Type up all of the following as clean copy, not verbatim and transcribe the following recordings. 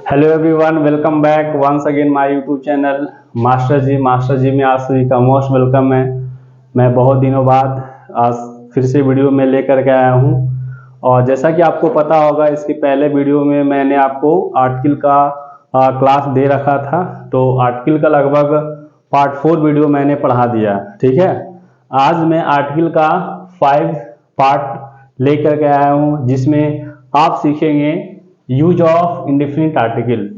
Hello everyone, welcome back once again my YouTube channel master ji में आप सभी का मोस्ट वेलकम है। मैं बहुत दिनों बाद आज फिर से वीडियो में लेकर के आया हूँ। और जैसा कि आपको पता होगा, इसके पहले वीडियो में मैंने आपको आर्टिकल का क्लास दे रखा था। तो आर्टिकल का लगभग पार्ट 4 वीडियो मैंने पढ़ा दिया, ठीक है। आज मैं आर्टिकल का 5 पार्ट लेकर के आया हूँ, जिसमें आप सीखेंगे यूज ऑफ इंडेफिनिट आर्टिकल,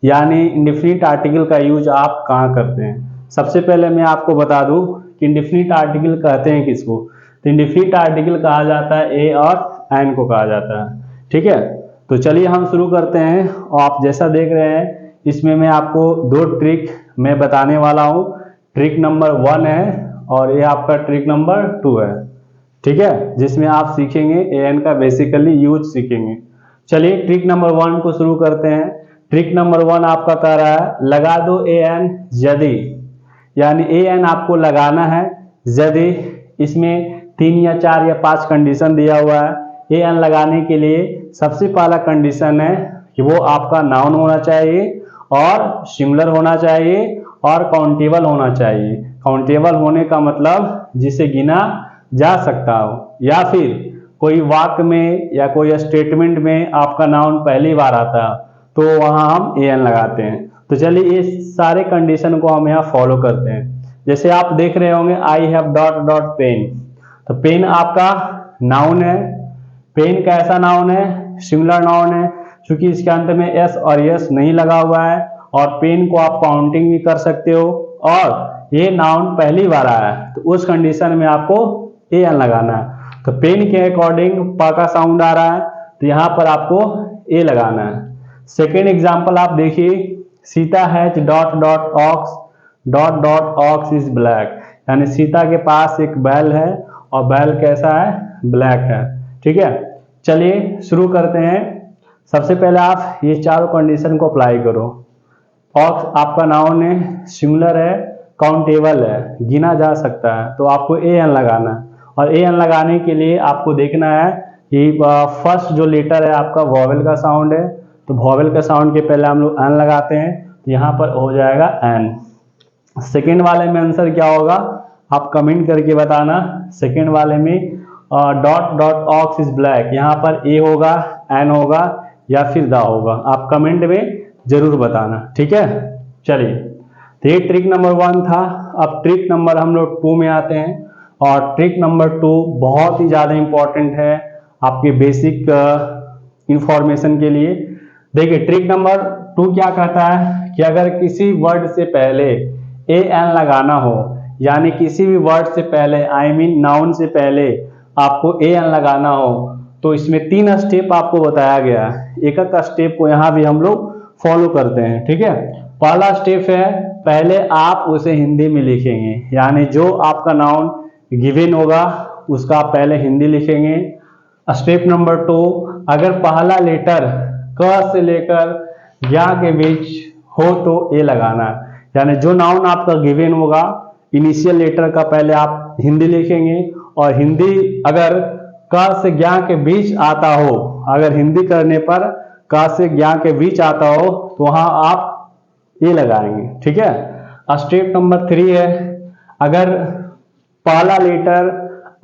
यानी इंडेफिनिट आर्टिकल का यूज आप कहाँ करते हैं। सबसे पहले मैं आपको बता दूं कि इंडेफिनिट आर्टिकल कहते हैं किसको। तो इंडेफिनिट आर्टिकल कहा जाता है ए और एन को कहा जाता है, ठीक है। तो चलिए हम शुरू करते हैं। और आप जैसा देख रहे हैं, इसमें मैं आपको 2 ट्रिक मैं बताने वाला हूँ। ट्रिक नंबर 1 है और ये आपका ट्रिक नंबर 2 है, ठीक है, जिसमें आप सीखेंगे ए एन का बेसिकली यूज सीखेंगे। चलिए ट्रिक नंबर 1 को शुरू करते हैं। ट्रिक नंबर 1 आपका कह रहा है लगा दो ए एन यदि, यानी ए एन आपको लगाना है यदि इसमें 3 या 4 या 5 कंडीशन दिया हुआ है। ए एन लगाने के लिए सबसे पहला कंडीशन है कि वो आपका नाउन होना चाहिए और सिमिलर होना चाहिए और काउंटेबल होना चाहिए। काउंटेबल होने का मतलब जिसे गिना जा सकता हो, या फिर कोई वाक्य में या कोई स्टेटमेंट में आपका नाउन पहली बार आता है तो वहां हम ए एन लगाते हैं। तो चलिए ये सारे कंडीशन को हम यहाँ फॉलो करते हैं। जैसे आप देख रहे होंगे I have dot dot pen, तो पेन आपका नाउन है। पेन कैसा नाउन है? सिमिलर नाउन है, क्योंकि इसके अंत में एस और यस नहीं लगा हुआ है। और पेन को आप काउंटिंग भी कर सकते हो, और ये नाउन पहली बार आया है तो उस कंडीशन में आपको ए एन लगाना है। तो पेन के अकॉर्डिंग पा का साउंड आ रहा है तो यहाँ पर आपको ए लगाना है। सेकेंड एग्जाम्पल आप देखिए, Sita has dot dot ox is black, यानी सीता के पास एक बैल है और बैल कैसा है? ब्लैक है, ठीक है। चलिए शुरू करते हैं। सबसे पहले आप ये चारों कंडीशन को अप्लाई करो। ऑक्स आपका नाउन है, सिमिलर है, काउंटेबल है, गिना जा सकता है, तो आपको ए एन लगाना है। और ए एन लगाने के लिए आपको देखना है कि फर्स्ट जो लेटर है आपका वॉवेल का साउंड है, तो वॉवेल का साउंड के पहले हम लोग एन लगाते हैं, तो यहाँ पर हो जाएगा एन। सेकेंड वाले में आंसर क्या होगा आप कमेंट करके बताना। सेकेंड वाले में dot dot ox is black, यहाँ पर ए होगा, एन होगा या फिर द होगा, आप कमेंट में जरूर बताना, ठीक है। चलिए, तो ये ट्रिक नंबर 1 था। अब ट्रिक नंबर हम लोग 2 में आते हैं। और ट्रिक नंबर 2 बहुत ही ज़्यादा इंपॉर्टेंट है आपके बेसिक इंफॉर्मेशन के लिए। देखिए ट्रिक नंबर 2 क्या कहता है कि अगर किसी वर्ड से पहले ए एन लगाना हो, यानी किसी भी वर्ड से पहले आई मीन नाउन से पहले आपको ए एन लगाना हो, तो इसमें 3 स्टेप आपको बताया गया है। एक एक स्टेप को यहाँ भी हम लोग फॉलो करते हैं, ठीक है। पहला स्टेप है, पहले आप उसे हिंदी में लिखेंगे, यानी जो आपका नाउन गिवन होगा उसका पहले हिंदी लिखेंगे। स्टेप नंबर 2, अगर पहला लेटर क से लेकर या के बीच हो तो ए लगाना, यानी जो नाउन आपका गिवन होगा इनिशियल लेटर का पहले आप हिंदी लिखेंगे। और हिंदी अगर क से ज्ञा के बीच आता हो, अगर हिंदी करने पर क से ज्ञा के बीच आता हो तो वहां आप ए लगाएंगे, ठीक है। स्टेप नंबर 3 है, अगर पहला लेटर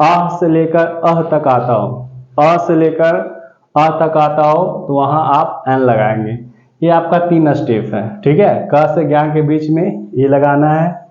अ से लेकर अह तक आता हो, अ से लेकर अ तक आता हो तो वहां आप एन लगाएंगे। ये आपका 3 स्टेप है, ठीक है। क से ज्ञा के बीच में ये लगाना है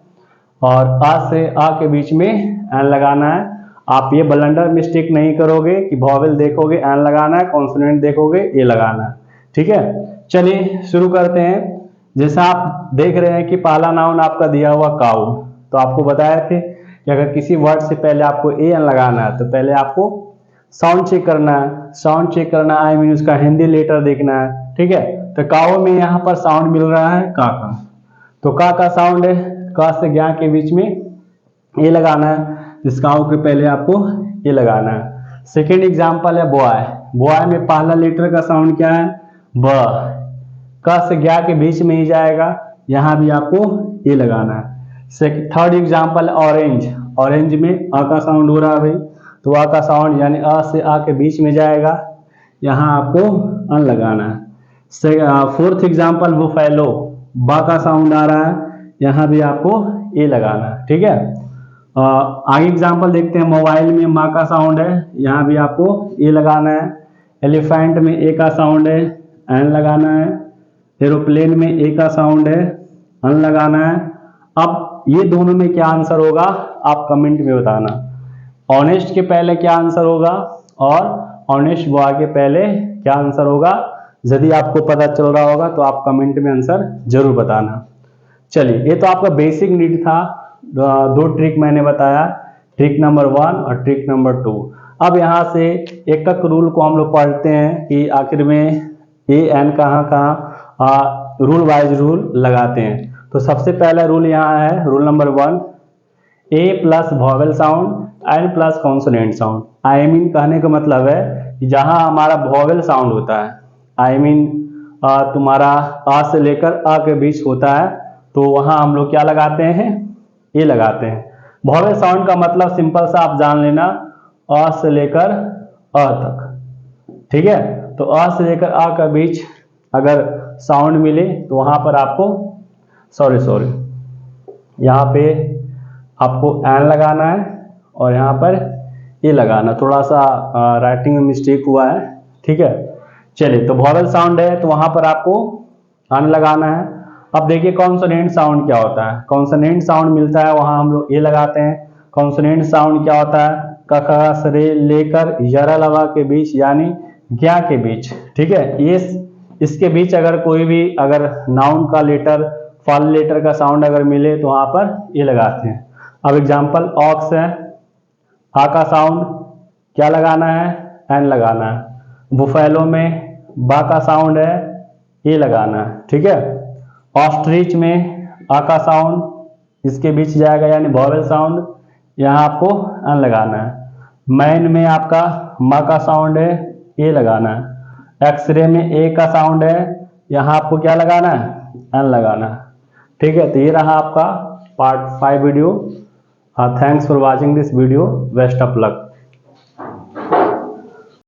और अ से अ के बीच में एन लगाना है। आप ये ब्लंडर मिस्टेक नहीं करोगे कि वॉवेल देखोगे एन लगाना है, कॉन्सोनेंट देखोगे ए लगाना है, ठीक है। चलिए शुरू करते हैं। जैसा आप देख रहे हैं कि पहला नाउन आपका दिया हुआ काऊ, तो आपको बताया थे कि अगर किसी वर्ड से पहले आपको ए एन लगाना है तो पहले आपको साउंड चेक करना है। साउंड चेक करना आई मीन उसका हिंदी लेटर देखना है, ठीक है। तो काऊ में यहाँ पर साउंड मिल रहा है का, तो का साउंड है, क से ज्ञा के बीच में ए लगाना है, इस काऊ के पहले आपको ए लगाना है। सेकेंड एग्जाम्पल है बॉय, बॉय में पहला लेटर का साउंड क्या है? ब, क से ज्ञा के बीच में ही जाएगा, यहाँ भी आपको ए लगाना है। थर्ड एग्जाम्पल ऑरेंज, ऑरेंज में अ का साउंड हो रहा है भाई, तो अ का साउंड यानी अ से आ के बीच में जाएगा, यहाँ आपको अन लगाना है। फोर्थ एग्जाम्पल बुफेलो, बा का साउंड आ रहा है, यहाँ भी आपको ए लगाना है। ठीक है, आगे एग्जाम्पल देखते हैं। मोबाइल में माँ का साउंड है, यहाँ भी आपको ए लगाना है। एलिफेंट में ए का साउंड है, एन लगाना है। एरोप्लेन में ए का साउंड है, अन लगाना है। अब ये दोनों में क्या आंसर होगा आप कमेंट में बताना। ऑनेस्ट के पहले क्या आंसर होगा और ऑनेस्ट बॉय के पहले क्या आंसर होगा। यदि आपको पता चल रहा होगा तो आप कमेंट में आंसर जरूर बताना। चलिए, ये तो आपका बेसिक नीड था। दो ट्रिक मैंने बताया, ट्रिक नंबर 1 और ट्रिक नंबर 2। अब यहाँ से एक एक रूल को हम लोग पढ़ते हैं कि आखिर में ए एन कहाँ कहाँ रूल वाइज रूल लगाते हैं। तो सबसे पहला रूल यहाँ है, rule number 1, a plus vowel sound an plus consonant sound. I mean कहने का मतलब है कि जहाँ हमारा वॉवेल साउंड होता है, आई मीन तुम्हारा आ से लेकर अ के बीच होता है, तो वहाँ हम लोग क्या लगाते हैं, ए लगाते हैं। वॉवेल साउंड का मतलब सिंपल सा आप जान लेना, अ से लेकर अ तक। ठीक है, तो अ से लेकर अ के बीच अगर साउंड मिले तो वहाँ पर आपको सॉरी यहाँ पे आपको एन लगाना है और यहाँ पर ए लगाना। थोड़ा सा राइटिंग में मिस्टेक हुआ है। ठीक है, चलिए, तो वॉवेल साउंड है तो वहाँ पर आपको अन लगाना है। अब देखिए कॉन्सोनेंट साउंड क्या होता है। कॉन्सोनेंट साउंड मिलता है, वहाँ हम लोग ए लगाते हैं। कॉन्सोनेंट साउंड क्या होता है, क ख स रे लेकर यरा लवा के बीच यानी ज्ञा के बीच। ठीक है, ये इसके बीच अगर कोई भी अगर नाउन का लेटर फॉल लेटर का साउंड अगर मिले तो वहाँ पर ए लगाते हैं। अब एग्जाम्पल ऑक्स है, आ का साउंड क्या लगाना है, एन लगाना है। बुफेलो में बा का साउंड है, ए लगाना है। ठीक है, ऑस्ट्रिच में आ का साउंड इसके बीच जाएगा यानी वॉवेल साउंड, यहाँ आपको एन लगाना है। मैन में आपका मा का साउंड है, ए लगाना है। एक्सरे में ए का साउंड है, यहाँ आपको क्या लगाना है, एन लगाना है। ठीक है, तो ये रहा आपका part 5 video. Thanks for watching this video. Best of luck.